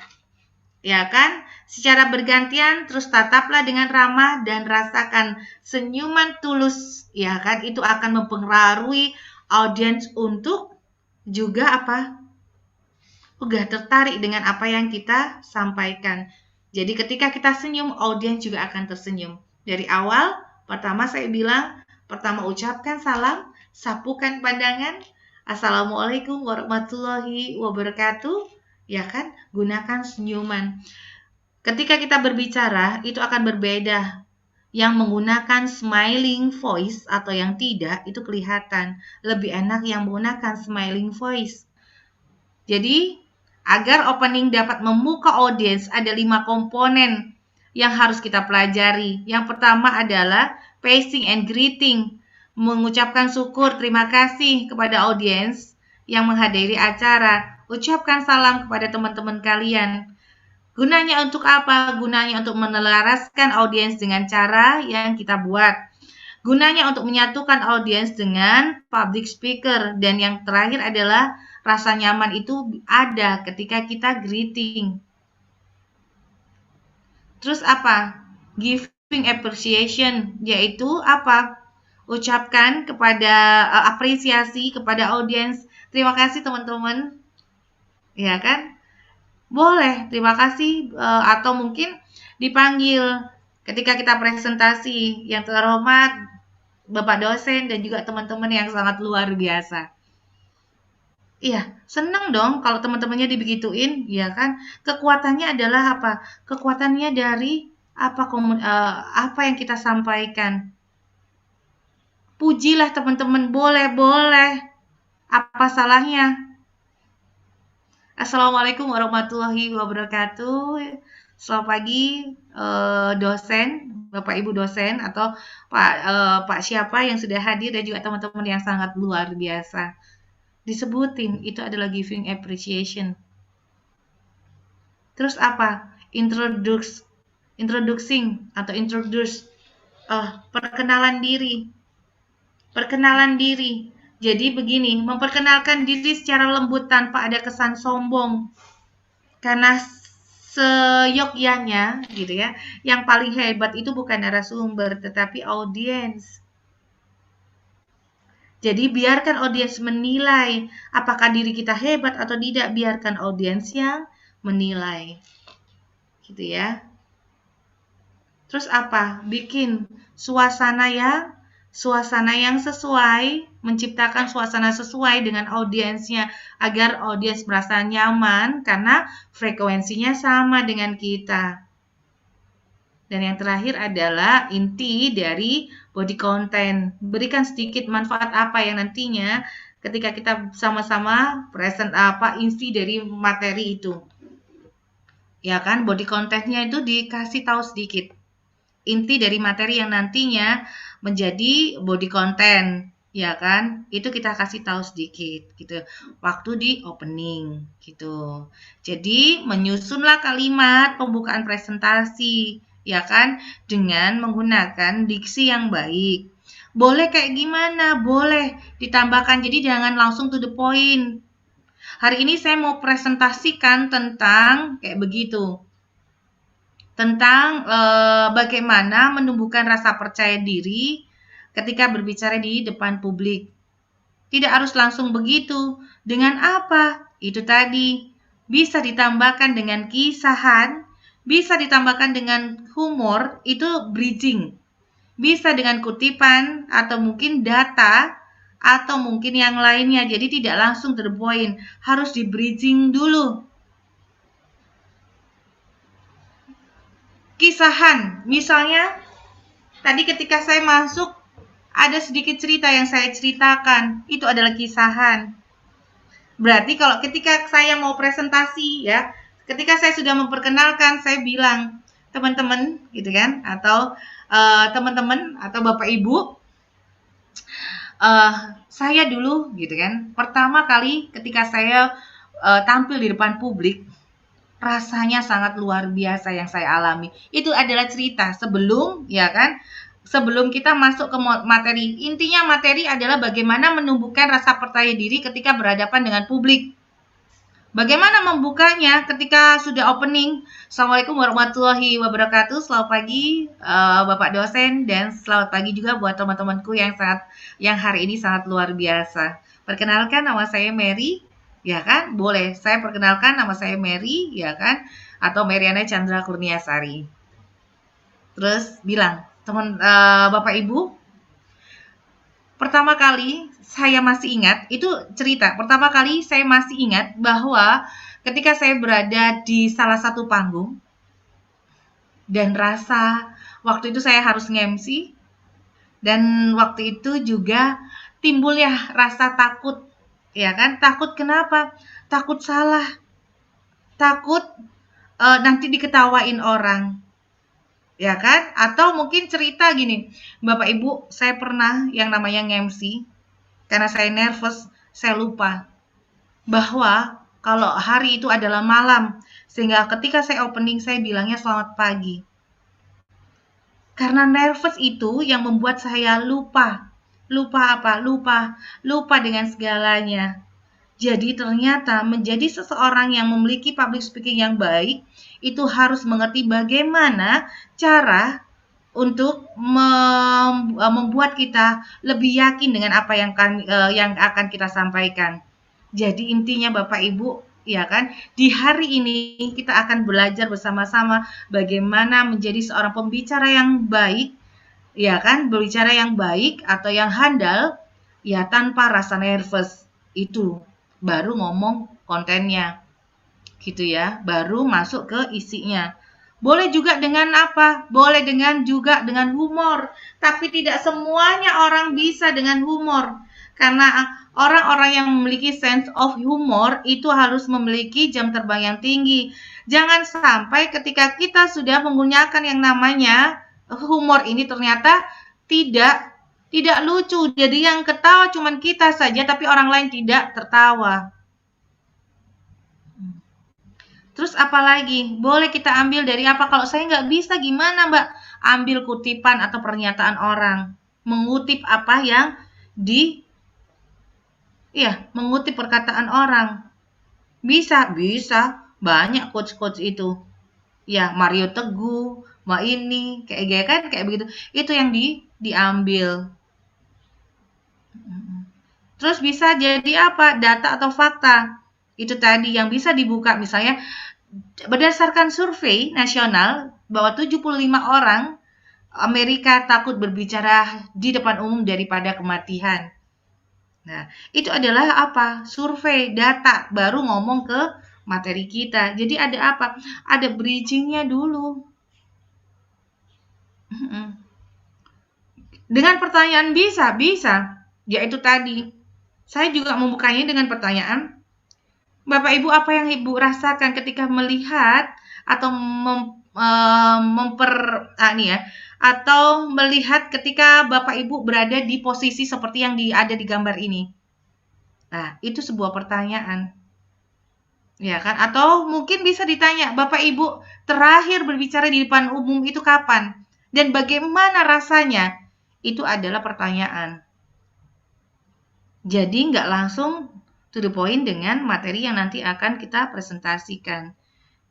Ya kan? Secara bergantian, terus tataplah dengan ramah dan rasakan senyuman tulus. Ya kan? Itu akan mempengaruhi audiens untuk juga apa? Udah tertarik dengan apa yang kita sampaikan. Jadi ketika kita senyum, audiens juga akan tersenyum. Dari awal, pertama saya bilang, pertama ucapkan salam, sapukan pandangan, Assalamualaikum warahmatullahi wabarakatuh, ya kan? Gunakan senyuman. Ketika kita berbicara, itu akan berbeda. Yang menggunakan smiling voice atau yang tidak, itu kelihatan. Lebih enak yang menggunakan smiling voice. Jadi, agar opening dapat membuka audiens, ada 5 komponen yang harus kita pelajari. Yang pertama adalah pacing and greeting, mengucapkan syukur terima kasih kepada audiens yang menghadiri acara. Ucapkan salam kepada teman-teman kalian. Gunanya untuk apa? Gunanya untuk menelaraskan audiens dengan cara yang kita buat. Gunanya untuk menyatukan audiens dengan public speaker. Dan yang terakhir adalah rasa nyaman itu ada ketika kita greeting. Terus apa? Giving appreciation, yaitu apa? Ucapkan kepada apresiasi kepada audiens. Terima kasih teman-teman. Ya kan? Boleh, terima kasih atau mungkin dipanggil ketika kita presentasi, yang terhormat Bapak dosen dan juga teman-teman yang sangat luar biasa. Iya, senang dong kalau teman-temannya dibegituin, ya kan? Kekuatannya adalah apa? Kekuatannya dari apa yang kita sampaikan. Pujilah teman-teman, boleh. Apa salahnya? Assalamualaikum warahmatullahi wabarakatuh. Selamat pagi, dosen, Bapak Ibu dosen atau Pak siapa yang sudah hadir dan juga teman-teman yang sangat luar biasa. Disebutin itu adalah giving appreciation. Terus apa? Introducing atau introduce perkenalan diri. Jadi begini, memperkenalkan diri secara lembut tanpa ada kesan sombong. Karena seyogyanya gitu ya, yang paling hebat itu bukan narasumber tetapi audiens. Jadi biarkan audiens menilai apakah diri kita hebat atau tidak, biarkan audiens yang menilai. Gitu ya. Terus apa? Bikin suasana yang sesuai, menciptakan suasana sesuai dengan audiensnya agar audiens merasa nyaman karena frekuensinya sama dengan kita. Dan yang terakhir adalah inti dari body content. Berikan sedikit manfaat apa yang nantinya ketika kita sama-sama present inti dari materi itu. Ya kan, body content-nya itu dikasih tahu sedikit. Inti dari materi yang nantinya menjadi body content, ya kan? Itu kita kasih tahu sedikit gitu. Waktu di opening gitu. Jadi, menyusunlah kalimat pembukaan presentasi, ya kan? Dengan menggunakan diksi yang baik. Boleh kayak gimana? Boleh ditambahkan. Jadi jangan langsung to the point. Hari ini saya mau presentasikan tentang kayak begitu. Tentang bagaimana menumbuhkan rasa percaya diri ketika berbicara di depan publik. Tidak harus langsung begitu. Dengan apa? Itu tadi. Bisa ditambahkan dengan kisahan, bisa ditambahkan dengan humor, itu bridging. Bisa dengan kutipan atau mungkin data atau mungkin yang lainnya. Jadi tidak langsung to the point, harus di bridging dulu. Kisahan, misalnya tadi ketika saya masuk ada sedikit cerita yang saya ceritakan, itu adalah kisahan. Berarti kalau ketika saya mau presentasi ya, ketika saya sudah memperkenalkan, saya bilang, teman-teman gitu kan, atau teman-teman atau Bapak Ibu, saya dulu gitu kan, pertama kali ketika saya tampil di depan publik, rasanya sangat luar biasa yang saya alami. Itu adalah cerita sebelum ya kan, sebelum kita masuk ke materi. Intinya materi adalah bagaimana menumbuhkan rasa percaya diri ketika berhadapan dengan publik. Bagaimana membukanya ketika sudah opening? Assalamualaikum warahmatullahi wabarakatuh. Selamat pagi Bapak dosen, dan selamat pagi juga buat teman-temanku yang hari ini sangat luar biasa. Perkenalkan, nama saya Mary, ya kan? Boleh saya perkenalkan, nama saya Mary, ya kan? Atau Mariana Chandra Kurniasari. Terus bilang, Bapak Ibu, pertama kali saya masih ingat, itu cerita. Pertama kali saya masih ingat bahwa ketika saya berada di salah satu panggung dan rasa waktu itu saya harus nge-MC, dan waktu itu juga timbul ya rasa takut, ya kan? Takut kenapa? Takut salah, takut nanti diketawain orang, ya kan? Atau mungkin cerita gini, Bapak Ibu, saya pernah yang namanya nge-MC, karena saya nervous, saya lupa bahwa kalau hari itu adalah malam, sehingga ketika saya opening saya bilangnya selamat pagi. Karena nervous itu yang membuat saya lupa. Lupa apa? Lupa dengan segalanya. Jadi ternyata menjadi seseorang yang memiliki public speaking yang baik, itu harus mengerti bagaimana cara untuk membuat kita lebih yakin dengan apa yang akan kita sampaikan. Jadi intinya Bapak Ibu, ya kan, di hari ini kita akan belajar bersama-sama bagaimana menjadi seorang pembicara yang baik, ya kan, berbicara yang baik atau yang handal, ya tanpa rasa nervous. Itu baru ngomong kontennya, gitu ya, baru masuk ke isinya. Boleh juga dengan apa? Boleh juga dengan humor. Tapi tidak semuanya orang bisa dengan humor. Karena orang-orang yang memiliki sense of humor itu harus memiliki jam terbang yang tinggi. Jangan sampai ketika kita sudah menggunakan yang namanya humor ini ternyata tidak lucu. Jadi yang ketawa cuma kita saja, tapi orang lain tidak tertawa. Terus apalagi? Boleh kita ambil dari apa? Kalau saya nggak bisa gimana Mbak? Ambil kutipan atau pernyataan orang. Mengutip apa yang mengutip perkataan orang. Bisa. Banyak coach-coach itu. Ya, Mario Teguh, Mbak ini, kayak begitu. Itu yang diambil. Terus bisa jadi apa? Data atau fakta. Itu tadi yang bisa dibuka, misalnya berdasarkan survei nasional bahwa 75 orang Amerika takut berbicara di depan umum daripada kematian. Nah, itu adalah apa? Survei, data, baru ngomong ke materi kita. Jadi ada apa? Ada bridging-nya dulu. Dengan pertanyaan bisa. Yaitu tadi. Saya juga membukanya dengan pertanyaan, Bapak Ibu, apa yang Ibu rasakan ketika melihat atau atau melihat ketika Bapak Ibu berada di posisi seperti yang ada di gambar ini? Nah, itu sebuah pertanyaan. Ya kan? Atau mungkin bisa ditanya, Bapak Ibu terakhir berbicara di depan umum itu kapan? Dan bagaimana rasanya? Itu adalah pertanyaan. Jadi nggak langsung to the point dengan materi yang nanti akan kita presentasikan.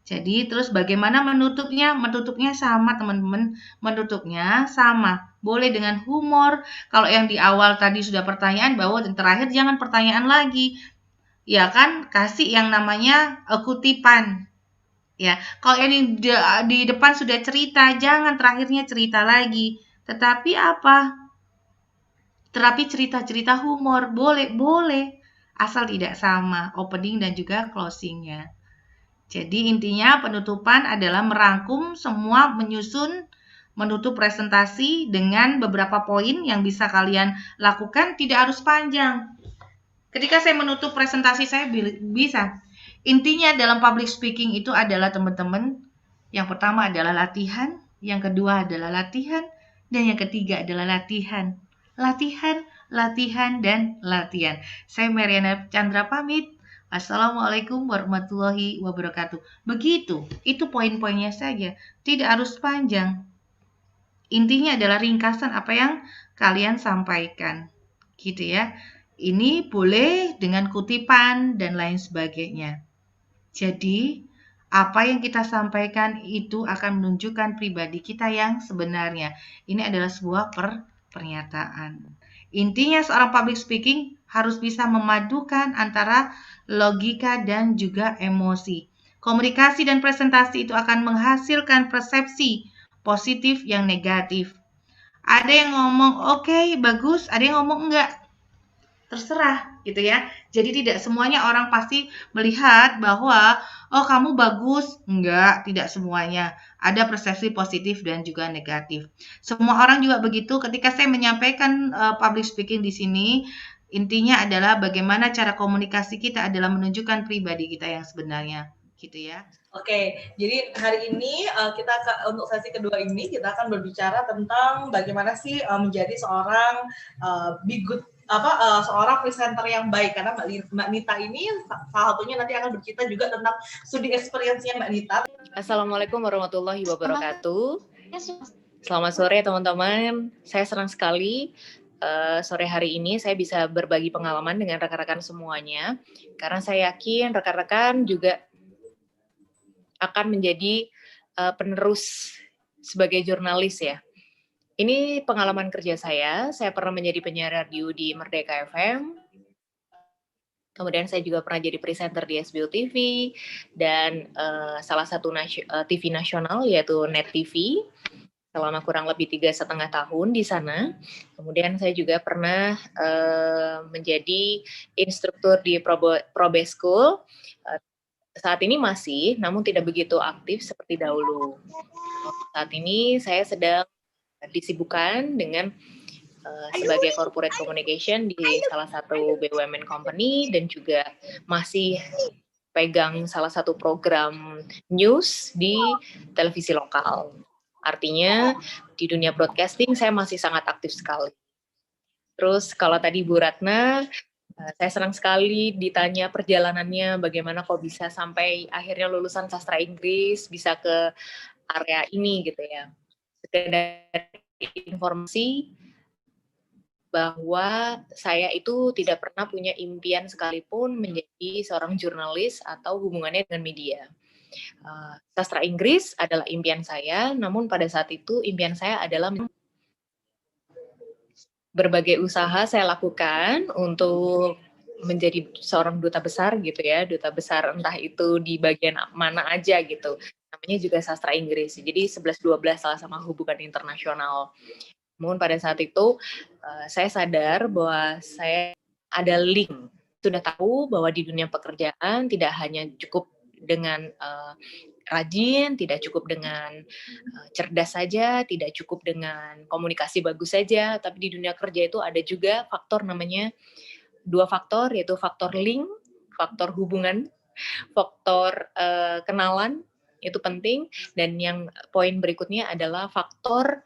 Jadi terus bagaimana menutupnya? Menutupnya sama teman-teman, menutupnya sama. Boleh dengan humor. Kalau yang di awal tadi sudah pertanyaan bahwa dan terakhir jangan pertanyaan lagi. Ya kan, kasih yang namanya kutipan. Ya, kalau yang di depan sudah cerita, jangan terakhirnya cerita lagi. Tetapi apa? Terapi cerita-cerita humor, boleh, boleh. Asal tidak sama opening dan juga closingnya. Jadi intinya penutupan adalah merangkum semua, menyusun, menutup presentasi dengan beberapa poin yang bisa kalian lakukan, tidak harus panjang. Ketika saya menutup presentasi saya bisa. Intinya dalam public speaking itu adalah teman-teman, yang pertama adalah latihan, yang kedua adalah latihan, dan yang ketiga adalah latihan. Latihan, latihan, dan latihan. Saya Mariana Chandra pamit. Assalamualaikum warahmatullahi wabarakatuh. Begitu, itu poin-poinnya saja. Tidak harus panjang. Intinya adalah ringkasan apa yang kalian sampaikan. Gitu ya. Ini boleh dengan kutipan dan lain sebagainya. Jadi, apa yang kita sampaikan itu akan menunjukkan pribadi kita yang sebenarnya. Ini adalah sebuah pernyataan. Intinya seorang public speaking harus bisa memadukan antara logika dan juga emosi. Komunikasi dan presentasi itu akan menghasilkan persepsi positif yang negatif. Ada yang ngomong oke, bagus, ada yang ngomong enggak. Terserah gitu ya. Jadi tidak semuanya orang pasti melihat bahwa oh kamu bagus. Enggak, tidak semuanya. Ada persepsi positif dan juga negatif. Semua orang juga begitu. Ketika saya menyampaikan public speaking di sini, intinya adalah bagaimana cara komunikasi kita adalah menunjukkan pribadi kita yang sebenarnya, gitu ya. Oke, jadi hari ini kita untuk sesi kedua ini kita akan berbicara tentang bagaimana sih menjadi seorang be good seorang presenter yang baik, karena Mbak Nita ini salah satunya nanti akan bercerita juga tentang studi experience-nya Mbak Nita. Assalamualaikum warahmatullahi wabarakatuh. Selamat sore teman-teman. Saya senang sekali sore hari ini saya bisa berbagi pengalaman dengan rekan-rekan semuanya, karena saya yakin rekan-rekan juga akan menjadi penerus sebagai jurnalis ya. Ini pengalaman kerja saya pernah menjadi penyiar radio di Merdeka FM, kemudian saya juga pernah jadi presenter di SBO TV, dan salah satu TV nasional yaitu Net TV, selama kurang lebih 3,5 tahun di sana. Kemudian saya juga pernah menjadi instruktur di Probe School. Saat ini masih, namun tidak begitu aktif seperti dahulu. Saat ini saya sedang disibukkan dengan sebagai corporate communication di salah satu BUMN company, dan juga masih pegang salah satu program news di televisi lokal. Artinya di dunia broadcasting saya masih sangat aktif sekali. Terus kalau tadi Bu Ratna, saya senang sekali ditanya perjalanannya bagaimana kok bisa sampai akhirnya lulusan sastra Inggris bisa ke area ini gitu ya. Sekedar informasi bahwa saya itu tidak pernah punya impian sekalipun menjadi seorang jurnalis atau hubungannya dengan media. Sastra Inggris adalah impian saya, namun pada saat itu impian saya adalah berbagai usaha saya lakukan untuk menjadi seorang duta besar gitu ya, duta besar entah itu di bagian mana aja gitu. Namanya juga sastra Inggris. Jadi 11-12 salah sama hubungan internasional. Namun pada saat itu saya sadar bahwa saya ada link. Sudah tahu bahwa di dunia pekerjaan tidak hanya cukup dengan rajin, tidak cukup dengan cerdas saja, tidak cukup dengan komunikasi bagus saja, tapi di dunia kerja itu ada juga faktor namanya 2 faktor, yaitu faktor link, faktor hubungan, faktor kenalan, itu penting, dan yang poin berikutnya adalah faktor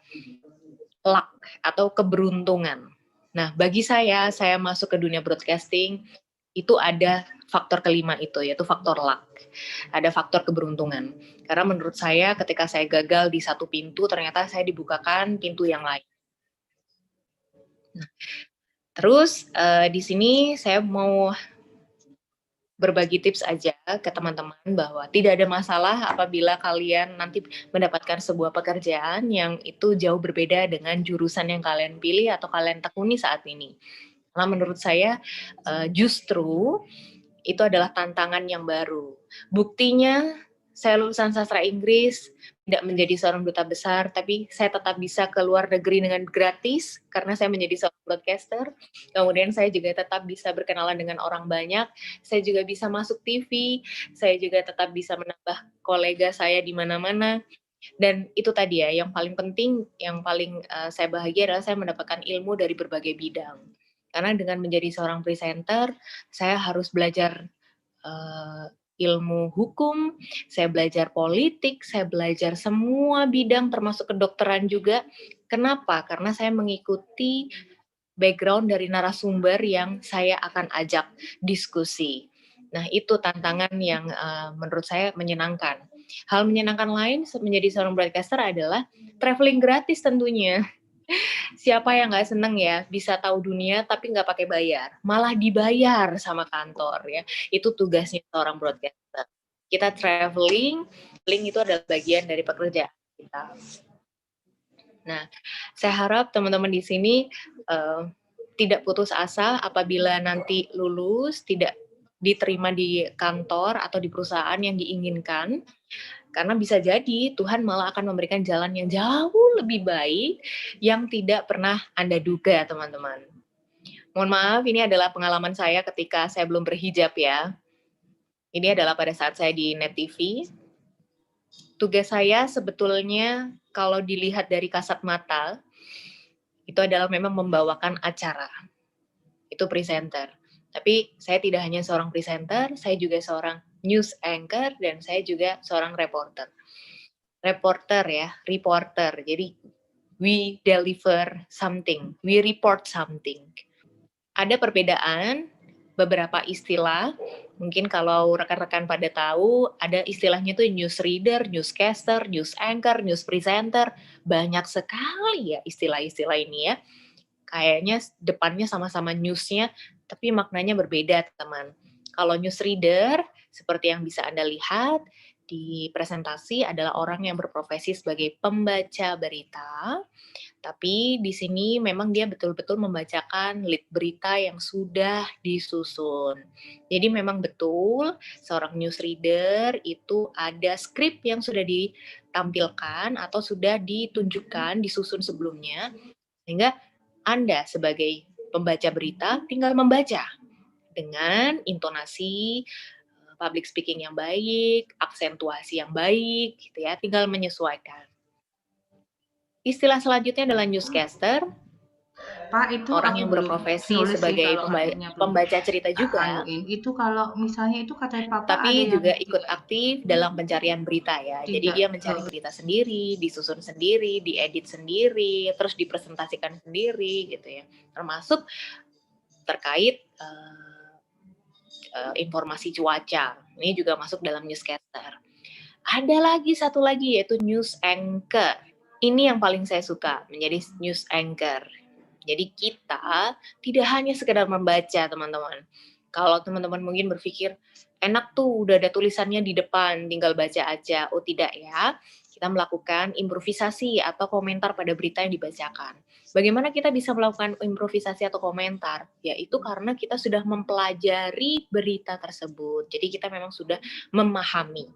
luck atau keberuntungan. Nah, bagi saya masuk ke dunia broadcasting itu ada faktor kelima itu, yaitu faktor luck. Ada faktor keberuntungan. Karena menurut saya ketika saya gagal di satu pintu, ternyata saya dibukakan pintu yang lain. Nah, terus di sini saya mau berbagi tips aja ke teman-teman bahwa tidak ada masalah apabila kalian nanti mendapatkan sebuah pekerjaan yang itu jauh berbeda dengan jurusan yang kalian pilih atau kalian tekuni saat ini. Karena menurut saya justru itu adalah tantangan yang baru. Buktinya saya lulusan sastra Inggris, tidak menjadi seorang duta besar, tapi saya tetap bisa ke luar negeri dengan gratis karena saya menjadi seorang broadcaster. Kemudian saya juga tetap bisa berkenalan dengan orang banyak, saya juga bisa masuk TV, saya juga tetap bisa menambah kolega saya di mana-mana. Dan itu tadi ya, yang paling penting, yang paling saya bahagia adalah saya mendapatkan ilmu dari berbagai bidang. Karena dengan menjadi seorang presenter, saya harus belajar ilmu hukum, saya belajar politik, saya belajar semua bidang termasuk kedokteran juga. Kenapa? Karena saya mengikuti background dari narasumber yang saya akan ajak diskusi. Nah, itu tantangan yang menurut saya menyenangkan. Hal menyenangkan lain menjadi seorang broadcaster adalah traveling gratis tentunya. Siapa yang nggak seneng ya bisa tahu dunia tapi nggak pakai bayar, malah dibayar sama kantor ya. Itu tugasnya seorang broadcaster. Kita traveling, itu adalah bagian dari pekerjaan kita. Nah, saya harap teman-teman di sini tidak putus asa apabila nanti lulus, tidak diterima di kantor atau di perusahaan yang diinginkan. Karena bisa jadi Tuhan malah akan memberikan jalan yang jauh lebih baik yang tidak pernah Anda duga, teman-teman. Mohon maaf, ini adalah pengalaman saya ketika saya belum berhijab ya. Ini adalah pada saat saya di Net TV. Tugas saya sebetulnya kalau dilihat dari kasat mata, itu adalah memang membawakan acara. Itu presenter. Tapi saya tidak hanya seorang presenter, saya juga seorang news anchor, dan saya juga seorang reporter. Reporter ya, reporter. Jadi we deliver something, we report something. Ada perbedaan beberapa istilah. Mungkin kalau rekan-rekan pada tahu, ada istilahnya tuh news reader, newscaster, news anchor, news presenter. Banyak sekali ya istilah-istilah ini ya. Kayaknya depannya sama-sama newsnya, tapi maknanya berbeda, teman. Kalau news reader, seperti yang bisa Anda lihat, di presentasi adalah orang yang berprofesi sebagai pembaca berita, tapi di sini memang dia betul-betul membacakan lead berita yang sudah disusun. Jadi memang betul seorang news reader itu ada skrip yang sudah ditampilkan atau sudah ditunjukkan, disusun sebelumnya, sehingga Anda sebagai pembaca berita tinggal membaca dengan intonasi public speaking yang baik, aksentuasi yang baik, gitu ya, tinggal menyesuaikan. Istilah selanjutnya adalah newscaster. Pak, itu orang aku yang belum berprofesi nulis sih sebagai kalau adanya belum pembaca cerita juga, Itu kalau misalnya itu kata Papa ada tapi yang juga ikut aktif dalam pencarian berita ya. Jadi dia mencari berita sendiri, disusun sendiri, diedit sendiri, terus dipresentasikan sendiri gitu ya. Termasuk terkait informasi cuaca. Ini juga masuk dalam newscaster. Ada lagi satu lagi yaitu news anchor. Ini yang paling saya suka, menjadi news anchor. Jadi kita tidak hanya sekedar membaca, teman-teman. Kalau teman-teman mungkin berpikir, enak tuh udah ada tulisannya di depan, tinggal baca aja. Oh tidak ya, kita melakukan improvisasi atau komentar pada berita yang dibacakan. Bagaimana kita bisa melakukan improvisasi atau komentar? Yaitu karena kita sudah mempelajari berita tersebut. Jadi kita memang sudah memahami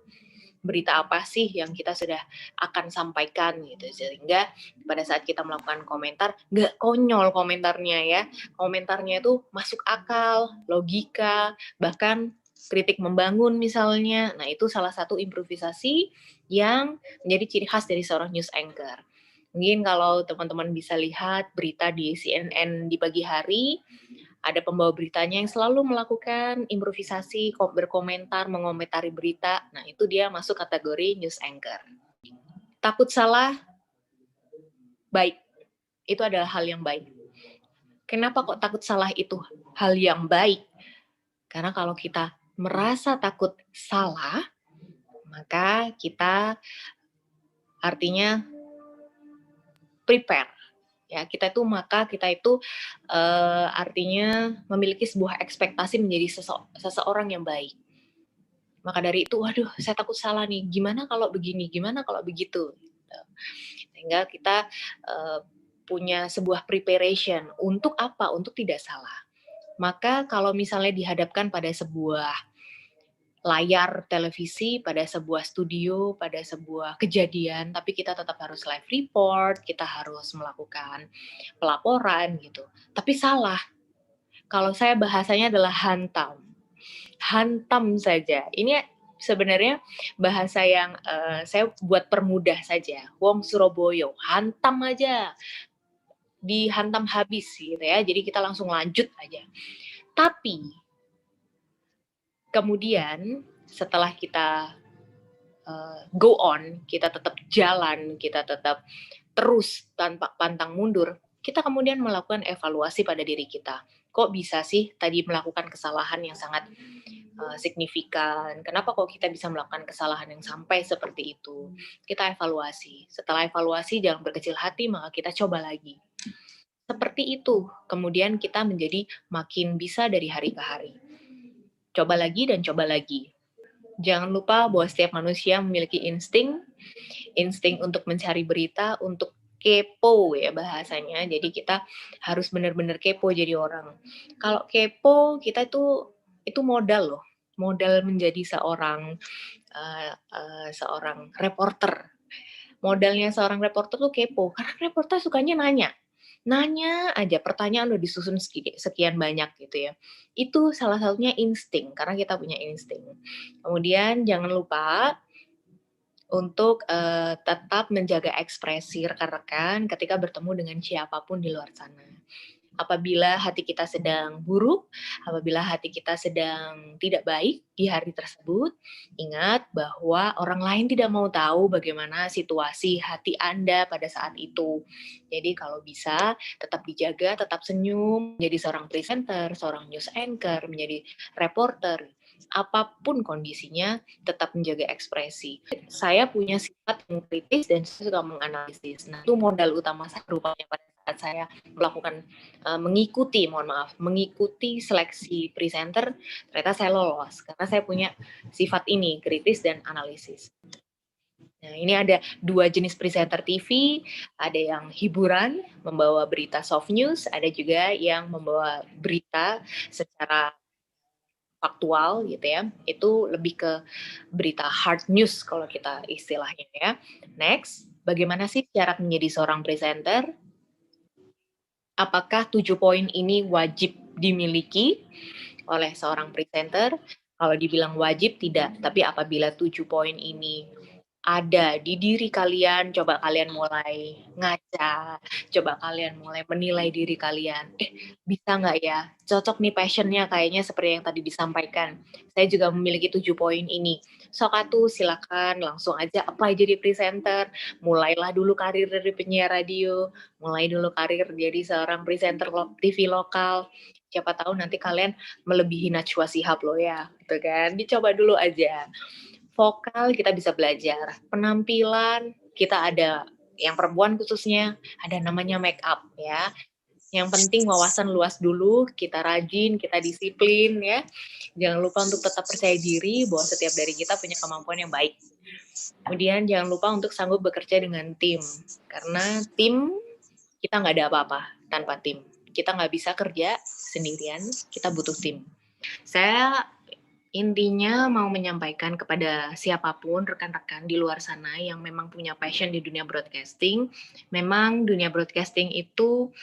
berita apa sih yang kita sudah akan sampaikan gitu, sehingga pada saat kita melakukan komentar nggak konyol komentarnya ya, komentarnya itu masuk akal, logika, bahkan kritik membangun misalnya. Nah itu salah satu improvisasi yang menjadi ciri khas dari seorang news anchor. Mungkin kalau teman-teman bisa lihat berita di CNN di pagi hari, ada pembawa beritanya yang selalu melakukan improvisasi, berkomentar, mengomentari berita. Nah, itu dia masuk kategori news anchor. Takut salah, baik. Itu adalah hal yang baik. Kenapa kok takut salah itu hal yang baik? Karena kalau kita merasa takut salah, maka kita artinya prepare. Ya, kita itu artinya memiliki sebuah ekspektasi menjadi seseorang yang baik. Maka dari itu, waduh, saya takut salah nih. Gimana kalau begini? Gimana kalau begitu? Gitu. Sehingga kita punya sebuah preparation untuk apa? Untuk tidak salah. Maka kalau misalnya dihadapkan pada sebuah layar televisi, pada sebuah studio, pada sebuah kejadian, tapi kita tetap harus live report, kita harus melakukan pelaporan gitu. Tapi salah. Kalau saya bahasanya adalah hantam. Hantam saja. Ini sebenarnya bahasa yang saya buat permudah saja. Wong Surabaya, hantam aja. Dihantam habis gitu ya. Jadi kita langsung lanjut aja. Tapi kemudian setelah kita go on, kita tetap jalan, kita tetap terus tanpa pantang mundur, kita kemudian melakukan evaluasi pada diri kita. Kok bisa sih tadi melakukan kesalahan yang sangat signifikan? Kenapa kok kita bisa melakukan kesalahan yang sampai seperti itu? Kita evaluasi. Setelah evaluasi, jangan berkecil hati, maka kita coba lagi. Seperti itu, kemudian kita menjadi makin bisa dari hari ke hari. Coba lagi dan coba lagi. Jangan lupa bahwa setiap manusia memiliki insting untuk mencari berita, untuk kepo ya bahasanya. Jadi kita harus benar-benar kepo jadi orang. Kalau kepo, kita itu modal loh. Modal menjadi seorang reporter. Modalnya seorang reporter tuh kepo. Karena reporter sukanya nanya aja, pertanyaan udah disusun sekian banyak gitu ya. Itu salah satunya insting, karena kita punya insting. Kemudian jangan lupa untuk tetap menjaga ekspresi rekan-rekan ketika bertemu dengan siapapun di luar sana. Apabila hati kita sedang buruk, apabila hati kita sedang tidak baik di hari tersebut, ingat bahwa orang lain tidak mau tahu bagaimana situasi hati Anda pada saat itu. Jadi kalau bisa, tetap dijaga, tetap senyum, menjadi seorang presenter, seorang news anchor, menjadi reporter. Apapun kondisinya, tetap menjaga ekspresi. Saya punya sifat yang kritis dan saya suka menganalisis. Nah, itu modal utama saya rupanya pada saat saya melakukan mengikuti seleksi presenter, ternyata saya lolos karena saya punya sifat ini, kritis dan analisis. Nah, ini ada 2 jenis presenter TV, ada yang hiburan, membawa berita soft news, ada juga yang membawa berita secara faktual gitu ya. Itu lebih ke berita hard news kalau kita istilahnya ya. Next, bagaimana sih syarat menjadi seorang presenter? Apakah 7 poin ini wajib dimiliki oleh seorang presenter? Kalau dibilang wajib, tidak. Tapi apabila 7 poin ini ada di diri kalian, coba kalian mulai ngaca, coba kalian mulai menilai diri kalian. Bisa nggak ya? Cocok nih passionnya kayaknya seperti yang tadi disampaikan. Saya juga memiliki 7 poin ini. Sok atuh silakan langsung aja apply jadi presenter. Mulailah dulu karir dari penyiar radio, mulai dulu karir jadi seorang presenter TV lokal. Siapa tahu nanti kalian melebihi Najwa Shihab loh ya, gitu kan? Dicoba dulu aja. Vokal kita bisa belajar, penampilan kita ada, yang perempuan khususnya ada namanya make up ya. Yang penting wawasan luas dulu, kita rajin, kita disiplin ya. Jangan lupa untuk tetap percaya diri bahwa setiap dari kita punya kemampuan yang baik. Kemudian jangan lupa untuk sanggup bekerja dengan tim, karena tim kita nggak ada apa-apa tanpa tim. Kita nggak bisa kerja sendirian, kita butuh tim. Saya intinya mau menyampaikan kepada siapapun rekan-rekan di luar sana yang memang punya passion di dunia broadcasting, memang dunia broadcasting itu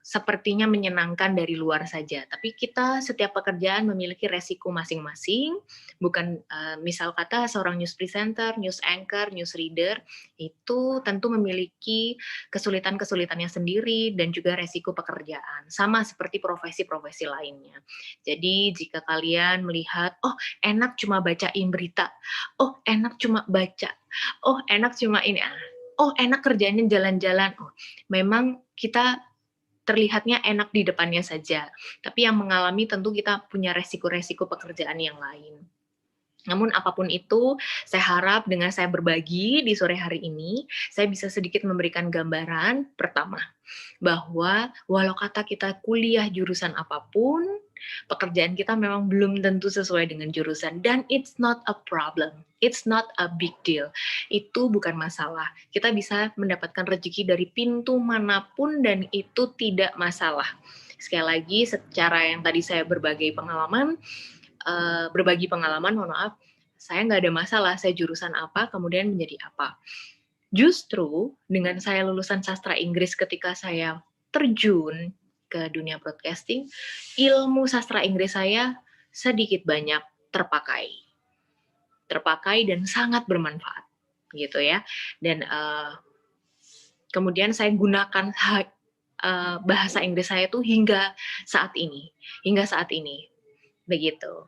sepertinya menyenangkan dari luar saja, tapi kita setiap pekerjaan memiliki resiko masing-masing. Bukan misal kata seorang news presenter, news anchor, news reader itu tentu memiliki kesulitan-kesulitannya sendiri dan juga resiko pekerjaan, sama seperti profesi-profesi lainnya. Jadi jika kalian melihat, oh enak cuma bacain berita, oh enak cuma baca, oh enak cuma ini, oh enak kerjanya jalan-jalan, oh memang kita terlihatnya enak di depannya saja, tapi yang mengalami tentu kita punya resiko-resiko pekerjaan yang lain. Namun apapun itu, saya harap dengan saya berbagi di sore hari ini, saya bisa sedikit memberikan gambaran pertama, bahwa walau kata kita kuliah jurusan apapun, pekerjaan kita memang belum tentu sesuai dengan jurusan, dan it's not a problem, it's not a big deal. Itu bukan masalah. Kita bisa mendapatkan rezeki dari pintu manapun dan itu tidak masalah. Sekali lagi, secara yang tadi saya berbagi pengalaman, mohon maaf, saya nggak ada masalah, saya jurusan apa, kemudian menjadi apa. Justru dengan saya lulusan sastra Inggris ketika saya terjun ke dunia broadcasting, ilmu sastra Inggris saya sedikit banyak terpakai dan sangat bermanfaat, gitu ya. Dan kemudian saya gunakan bahasa Inggris saya itu hingga saat ini, begitu.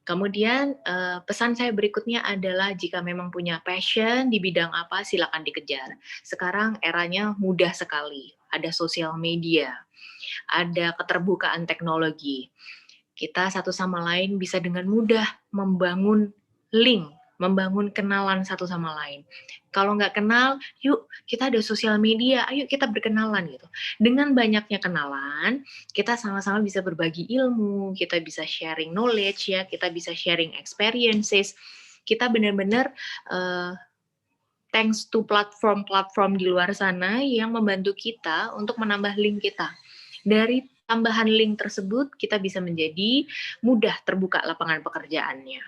Kemudian pesan saya berikutnya adalah jika memang punya passion di bidang apa, silakan dikejar. Sekarang eranya mudah sekali, ada sosial media, ada keterbukaan teknologi. Kita satu sama lain bisa dengan mudah membangun link, membangun kenalan satu sama lain. Kalau nggak kenal, yuk kita ada sosial media, ayo kita berkenalan gitu. Dengan banyaknya kenalan, kita sama-sama bisa berbagi ilmu, kita bisa sharing knowledge ya, kita bisa sharing experiences. Kita benar-benar thanks to platform-platform di luar sana yang membantu kita untuk menambah link kita. Dari tambahan link tersebut, kita bisa menjadi mudah terbuka lapangan pekerjaannya.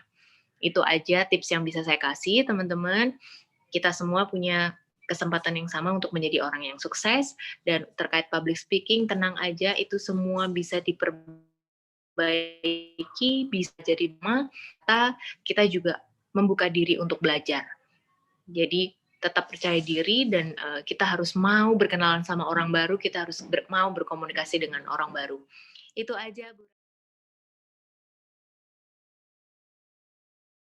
Itu aja tips yang bisa saya kasih, teman-teman. Kita semua punya kesempatan yang sama untuk menjadi orang yang sukses, dan terkait public speaking, tenang aja, itu semua bisa diperbaiki, bisa jadi kita juga membuka diri untuk belajar. Jadi tetap percaya diri dan kita harus mau berkenalan sama orang baru, kita harus mau berkomunikasi dengan orang baru. Itu aja, Bu.